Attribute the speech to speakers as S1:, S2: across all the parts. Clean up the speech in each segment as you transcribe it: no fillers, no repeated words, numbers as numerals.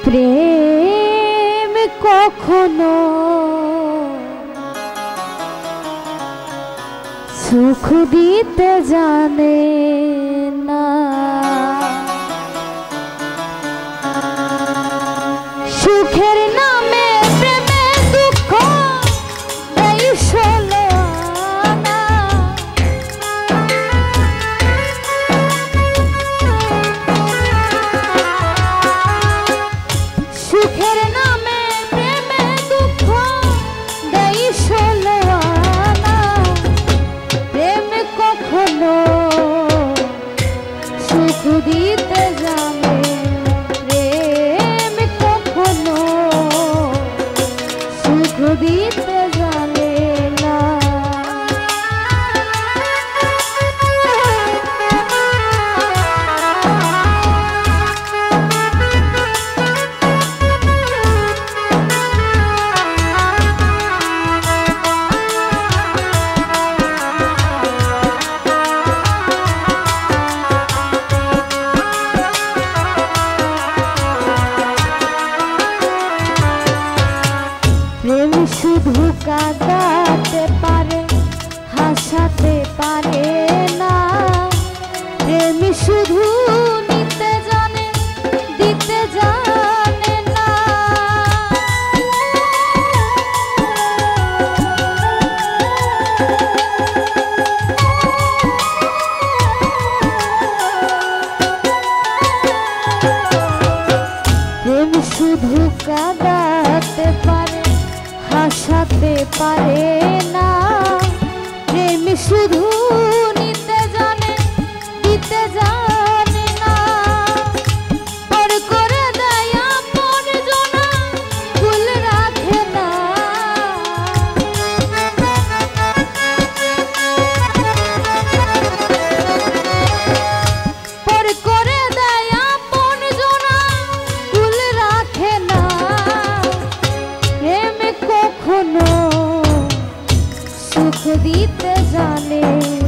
S1: প্রেম কখনো সুখ দিতে জানে না, সুখের নামে প্রেমে দুঃখ দেই ষোলো আনা। সুখের নামে প্রেমে দুঃখ দেই ষোলো আনা। প্রেম কখনো সুখ দিতে জানে, প্রেম কখনো সুখ দিতে জানে না। প্রেম শুধু কাঁদাতে পারে, হাসাতে পারে না। প্রেম শুধু নিতে জানে, দিতে জানে না। প্রেম শুধু কাঁদাতে পারে, হাসাতে পারে না। প্রেম শুধু নিতে জানে, দিতে জানে না। পর করে দেয় আপন জনা, ভুল রাখে না। পর করে দেয় আপন জনা, ভুল রাখে না। প্রেম কখনো সুখ দিতে জানে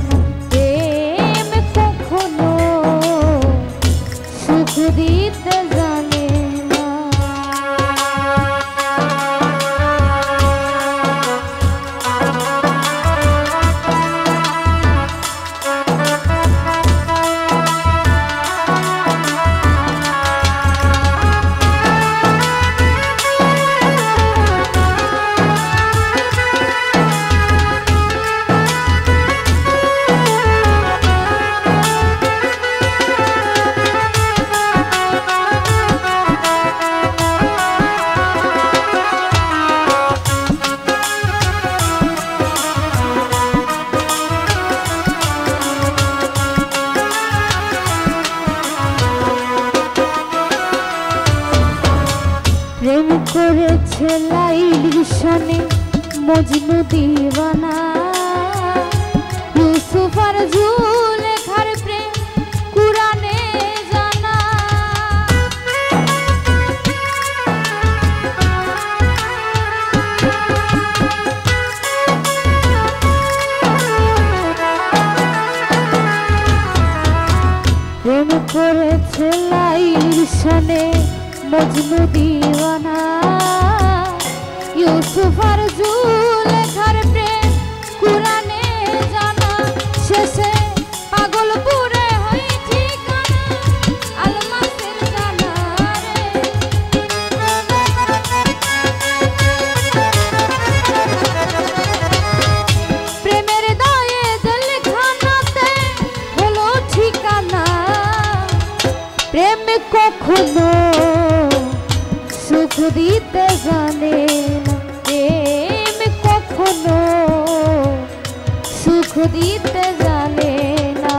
S1: না, প্রেম কখনো সুখ দিতে জানে না। প্রেম করেছে লাইলির সনে মজনু দিওয়ানা। ইউসুফ আর জুলেখার প্রেম কুরআনে জানা। প্রেম করেছে লাইলির সনে মজনু দিওয়ানা। ইউসুফ আর জুলেখার প্রেম কুরআনে জানা। শেষে পাগলপুরে হই ঠিকানা, আলমাসের জানা রে। প্রেমের দায়ে জেলখানাতে হলো ঠিকানা। প্রেম কখনো সুখ দিতে জানে না, প্রেম কখনো সুখ দিতে জানে না।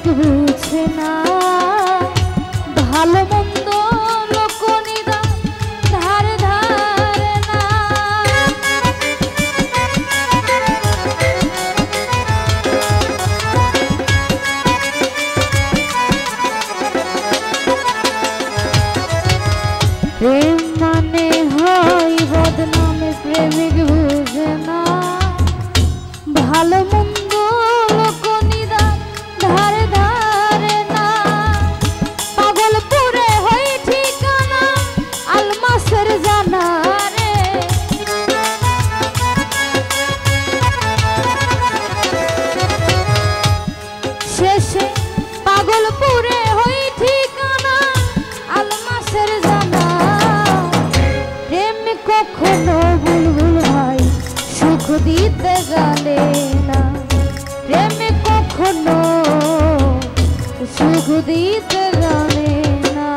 S1: প্রেমিক বুঝে না ভালো মন্দ লোকনিদান ধারে ধারে না। প্রেম মানে হয় বদনাম প্রেমিক বুঝে না ভালো মন্দ লোকনিদান ধারে ধারে না। পাগলপুরে হই ঠিকানা আলমাসের জানা রে। শেষে পাগলপুরে হই ঠিকানা আলমাসের জানা। প্রেম কখনো বুলবুল ভাই সুখ দিতে জানে না। প্রেম কখনো সুখ দিতে জানে না।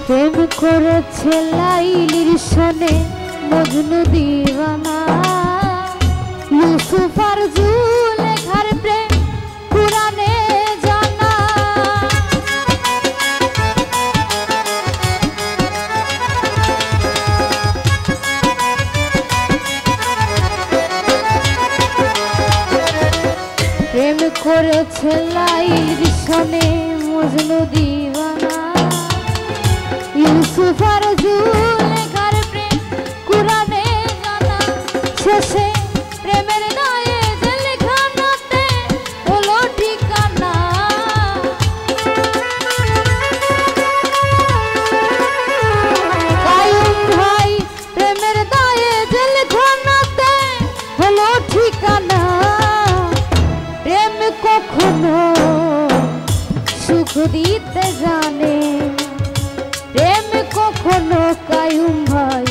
S1: প্রেম করেছে লাইলির সনে মজনু দিওয়ানা। ইউসুফ আর জুলেখার প্রেম কুরআনে জানা। প্রেম করেছে লাইলির সনে মজনু দিওয়ানা। ইউসুফ আর জুলেখার প্রেম কুরআনে জানা। শেষে প্রেমের গায়ে জেলখানাতে হলো ঠিকানা। কায়ুম ভাই প্রেমের গায়ে জেলখানাতে হলো ঠিকানা। প্রেম কখনো সুখ দিতে জানে। প্রেম কখনো কায়ুম ভাই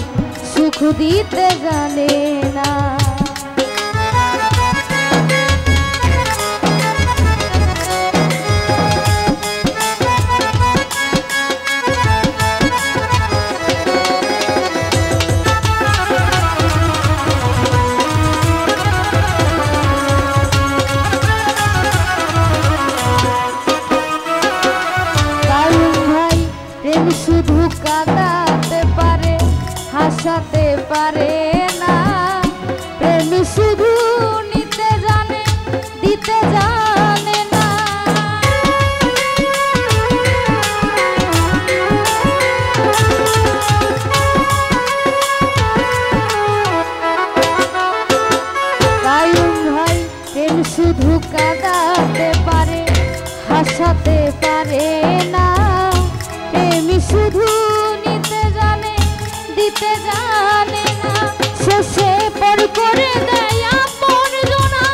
S1: সুখ দিতে জানে না। শুধু কাঁদাতে পারে হাসাতে পারে না। প্রেম শুধু নিতে জানে দিতে জানে না। কায়ুম ভাই প্রেম শুধু কাঁদাতে পারে হাসাতে পারে না। প্রেমী শুধু নিতে জানে দিতে জানে না। শেষে পর করে দেয় আপন জনা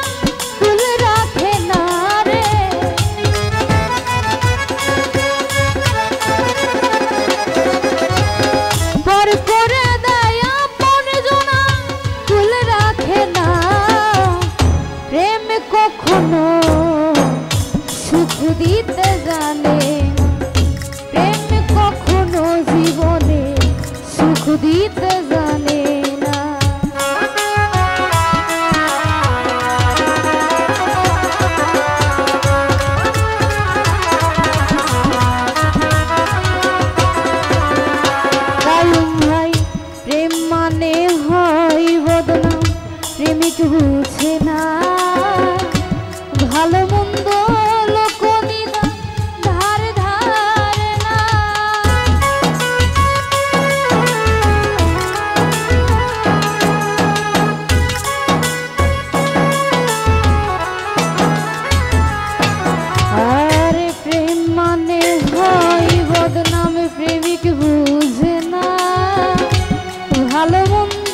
S1: ভুল রাখে না রে। পর করে দেয় আপন জনা ভুল রাখে না। প্রেম কখনো সুখ দিতে জানে। প্রেম কখনো জীবনে সুখ দিতে জানে না। কায়ুম ভাই প্রেম মানে হয় বদনাম প্রেমিক বুঝে না ভালো মন্দ লোকনিদান ধারে ধারে না। আরে প্রেম মানে হয় বদনাম প্রেমিক বুঝে না ভালো মন্দ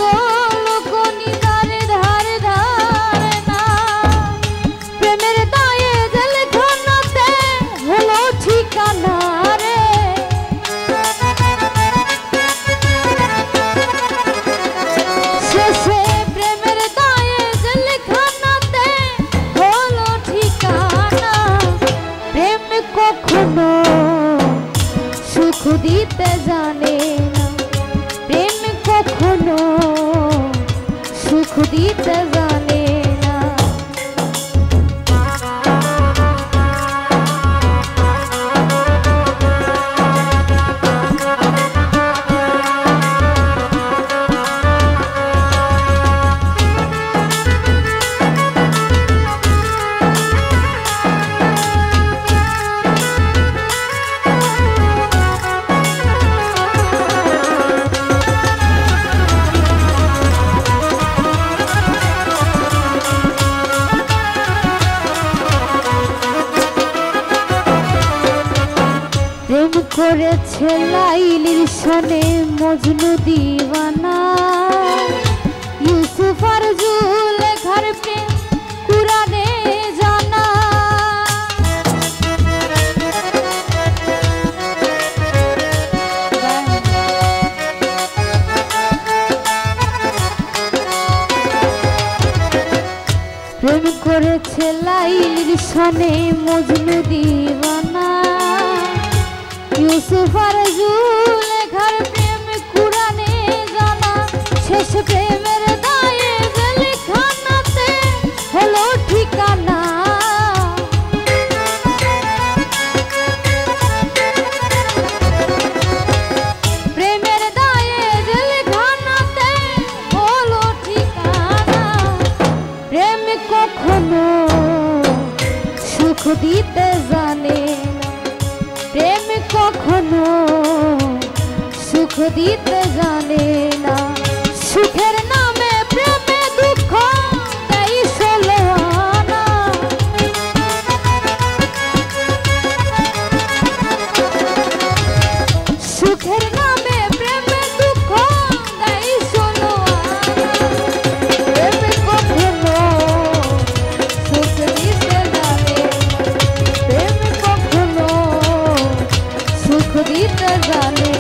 S1: লোকনিদান ধারে ধারে না। সুখ দিতে জানে না। প্রেম করেছে লাইলির সনে মজনু দিওয়ানা, ইউসুফ আর জুলেখার প্রেম কুরআনে জানা। প্রেম করেছে লাইলির সনে মজনু দিওয়ানা, ইউসুফ আর জুলেখার প্রেম কুরআনে জানা। শেষ প্রেমের দায়ে জেলখানাতে হলো ঠিকানা। প্রেমের দায়ে জেলখানাতে হলো ঠিকানা। প্রেম কখনো সুখ দিতে জানে না, প্রেম কখনো সুখ দিতে জানে না। সুখের নামে প্রেমে দুঃখ দেয় ষোলো আনা। সুখের নামে প্রেমে দুঃখ দেয় ষোলো আনা। প্রেম কখনো সুখ দিতে জানে না, প্রেম কখনো সুখ দিতে জানে।